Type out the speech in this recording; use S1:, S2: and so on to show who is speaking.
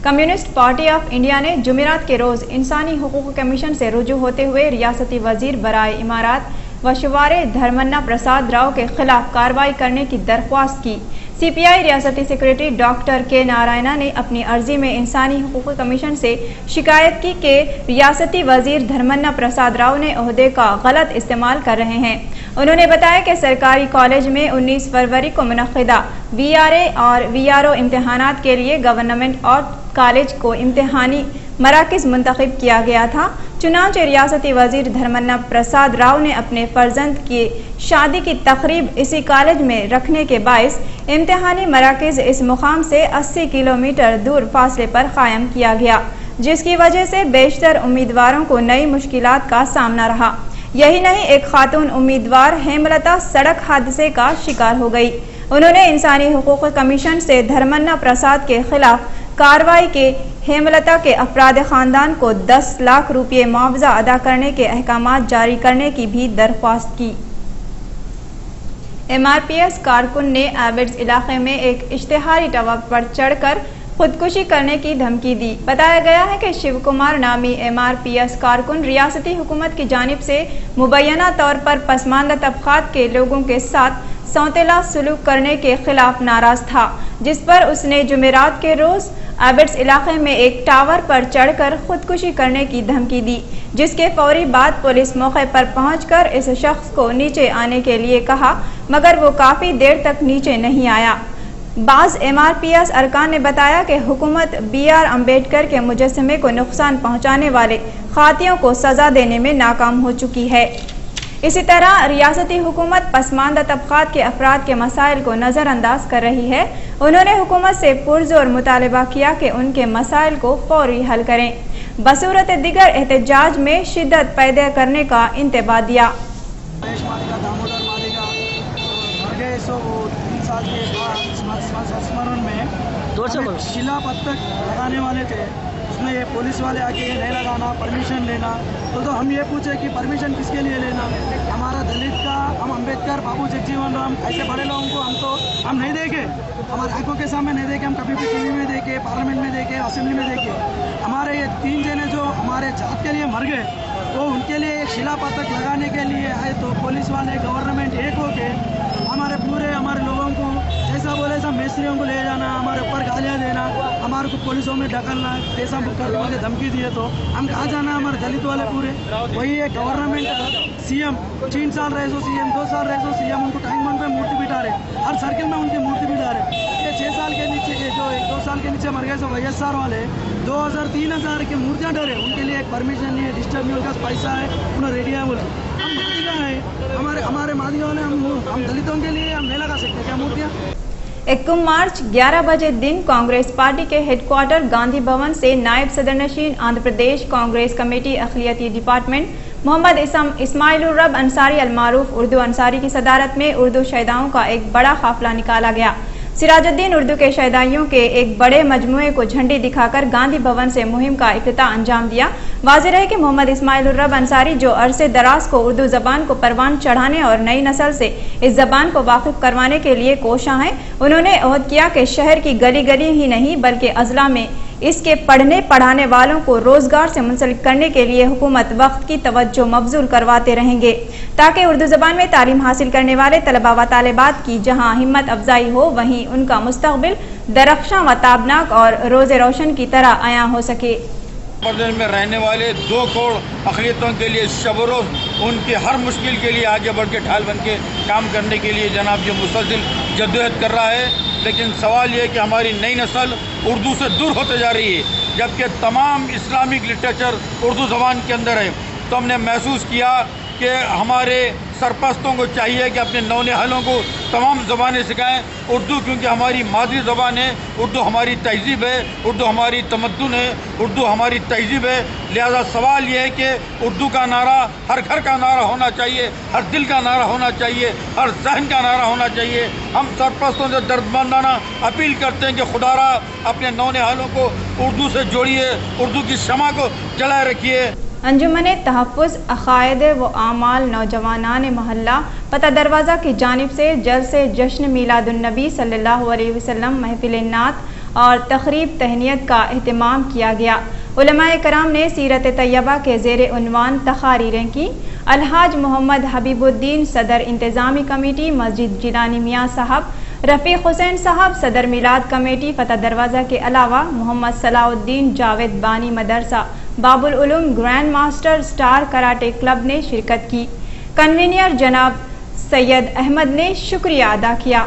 S1: Communist party of India ने जुमेरात के रोज इंसानी हुकूक कमीशन से रुजू होते हुए रियासती वजीर बराए इमारात व शुमारे धर्मन्ना प्रसाद राव के खिलाफ कार्रवाई करने की दरख्वास्त की। सीपीआई रियासती सेक्रेटरी डॉक्टर के नारायणा ने अपनी अर्जी में इंसानी हुकूक कमीशन से शिकायत की कि रियासती वजीर धर्मन्ना प्रसाद राव ने ओहदे का गलत इस्तेमाल कर रहे हैं। उन्होंने बताया कि सरकारी कॉलेज में 19 फरवरी को मुनक्किदा वीआरए और वीआरओ इम्तहानात के लिए गवर्नमेंट और कॉलेज को इम्तहानी मराकज़ मुंतखब किया गया था। चुनांचे रियासती वजीर धर्मन्ना प्रसाद राव ने अपने फर्जंद की शादी की तकरीब इसी कॉलेज में रखने के बायस इम्तहानी मराकज़ इस मुकाम से 80 किलोमीटर दूर फासले पर कायम किया गया, जिसकी वजह से बेशतर उम्मीदवारों को नई मुश्किलात का सामना रहा। यही नहीं, एक खातून उम्मीदवार हेमलता सड़क हादसे का शिकार हो गई। उन्होंने इंसानी हुकूक कमीशन से धर्मन्ना प्रसाद के खिलाफ कार्रवाई के हेमलता के अफराद खानदान को 10 लाख रुपये मुआवजा अदा करने के अहकामात जारी करने की भी दरख्वास्त की। MRPS कारकुन ने एबिड्स इलाके में एक इश्तिहारी टावर पर चढ़कर खुदकुशी करने की धमकी दी। बताया गया है कि शिव कुमार नामी MRPS कारकुन रियासती हुकूमत की जानिब से मुबैना तौर पर पसमानदा तबकात के लोगों के साथ सौतेला सलूक करने के खिलाफ नाराज था, जिस पर उसने जुमेरात के रोज एबिड्स इलाके में एक टावर पर चढ़कर खुदकुशी करने की धमकी दी, जिसके फौरी बाद पुलिस मौके पर पहुंचकर इस शख्स को नीचे आने के लिए कहा, मगर वो काफी देर तक नीचे नहीं आया। बाज़ MRPS अरकान ने बताया कि हुकूमत BR अम्बेडकर के मुजस्समे को नुकसान पहुंचाने वाले खातियों को सजा देने में नाकाम हो चुकी है। इसी तरह रियासती हुकूमत पसमानदा तबकात के अफराद के मसाइल को नज़रअंदाज कर रही है। उन्होंने हुकूमत से पुरजोर मुतालबा किया कि उनके मसाइल को फौरी हल करें, बसूरत दिगर एहतजाज में शिद्दत पैदा करने का इंतबाह दिया।
S2: शिला पत्थर लगाने वाले थे, उसमें ये पुलिस वाले आके ये नहीं लगाना, परमिशन लेना। तो हम ये पूछे कि परमिशन किसके लिए लेना? हमारा दलित का, हम अम्बेडकर, बाबू जगजीवन राम ऐसे बड़े लोगों को हम नहीं देखे, हमारे आंखों के सामने नहीं देखे। हम कभी भी टीवी में देखे, पार्लियामेंट में देखे, असेंबली में देखे। हमारे ये 3 जने जो हमारे जात के लिए मर गए, तो उनके लिए एक शिला पत्थर लगाने के लिए आए, तो पुलिस वाले गवर्नमेंट एक हो के हमारे लोगों को जैसा बोले सब मिस्त्रियों को ले जाना, हमारे ऊपर गालियाँ देना, हमारे को पुलिसों में ढकलना, पैसा बुक करने के धमकी दिए, तो हम कहाँ जाना? हमारे दलित वाले पूरे वही है। गवर्नमेंट CM 3 साल रहे, सो CM 2 साल रहे, सो CM उनको टाइम पे मूर्ति बिठा रहे, हर सर्किल में उनकी मूर्ति बिठा रहे। ये 6 साल के नीचे जो 2 साल के नीचे मर गए, सो YSR वाले 2000-3000 की मूर्तियाँ डरे, उनके लिए एक परमिशन नहीं है, डिस्टर्ब नहीं होगा, पैसा है, उन्हें रेडी है बोले। हम मादिगा है, हमारे मादिगा वाले हम दलितों के लिए हम नहीं लगा सकते क्या मूर्तियाँ?
S1: 1 मार्च 11 बजे दिन कांग्रेस पार्टी के हेडक्वार्टर गांधी भवन से नायब सदर नशीन आंध्र प्रदेश कांग्रेस कमेटी अखिलियती डिपार्टमेंट मोहम्मद इस्माइलुर रब अंसारी अलमारूफ उर्दू अंसारी की सदारत में उर्दू शहीदाओं का एक बड़ा काफिला निकाला गया। सिराजुद्दीन उर्दू के शहीदाइयों के एक बड़े मजमूए को झंडी दिखाकर गांधी भवन से मुहिम का इफ्तिताह अंजाम दिया। वाज़ेह है कि मोहम्मद इस्माइलुर रब अंसारी जो अरसे दराज को उर्दू जबान को परवान चढ़ाने और नई नस्ल से इस जबान को वाकिफ करवाने के लिए कोशा हैं, उन्होंने अहद किया कि शहर की गली गली ही नहीं बल्कि अजला में इसके पढ़ने पढ़ाने वालों को रोजगार से मुंसलिक करने के लिए हुकूमत वक्त की तवज्जो मबजूल करवाते रहेंगे, ताकि उर्दू जबान में तालीम हासिल करने वाले तलबा व तालिबात की जहां हिम्मत अफजाई हो, वहीं उनका मुस्तकबिल दरख्शां व ताबनाक और रोज़े रोशन की तरह आया हो सके।
S3: प्रदेश में रहने वाले 2 करोड़ अक़लियतों के लिए शब-ओ-रोज़ उनकी हर मुश्किल के लिए आगे बढ़ के ढाल बन के काम करने के लिए जनाब जो मुस्तकिल जद्दोजहद कर रहा है। लेकिन सवाल ये है कि हमारी नई नस्ल उर्दू से दूर होते जा रही है, जबकि तमाम इस्लामिक लिटरेचर उर्दू ज़बान के अंदर है। तो हमने महसूस किया कि हमारे सरपरस्तों को चाहिए कि अपने नौनिहालों को तमाम ज़बानें सिखाएं उर्दू, क्योंकि हमारी मादरी ज़बान है, उर्दू हमारी तहज़ीब है, उर्दू हमारी तमद्दुन है, उर्दू हमारी तहज़ीब है। लिहाजा सवाल ये है कि उर्दू का नारा हर घर का नारा होना चाहिए, हर दिल का नारा होना चाहिए, हर जहन का नारा होना चाहिए। हम सरपरस्तों से दर्दमंदाना अपील करते हैं कि खुदारा अपने नौनिहालों को उर्दू से जोड़िए, उर्दू की शमा को जलाए रखिए।
S1: अंजुमन तहफ़्फ़ुज़ अक़ायद व आमाल नौजवानान महल्ला पता दरवाज़ा की जानिब से जलसे जश्न मीलादुन्नबी सल्लल्लाहु अलैहि वसल्लम महफ़िल नात اور تقریب تہنیت کا اہتمام کیا گیا۔ علماء کرام نے سیرت طیبہ کے زیر عنوان تقاریریں کی۔ الحاج محمد حبیب الدین صدر انتظامی کمیٹی مسجد جیلانی میاں صاحب، رفیق حسین صاحب صدر میلاد کمیٹی فتح دروازہ کے علاوہ محمد صلاح الدین جاوید بانی مدرسہ Bab ul-Uloom grand master star karate club نے شرکت کی۔ کنوینر جناب سید احمد نے شکریہ ادا کیا۔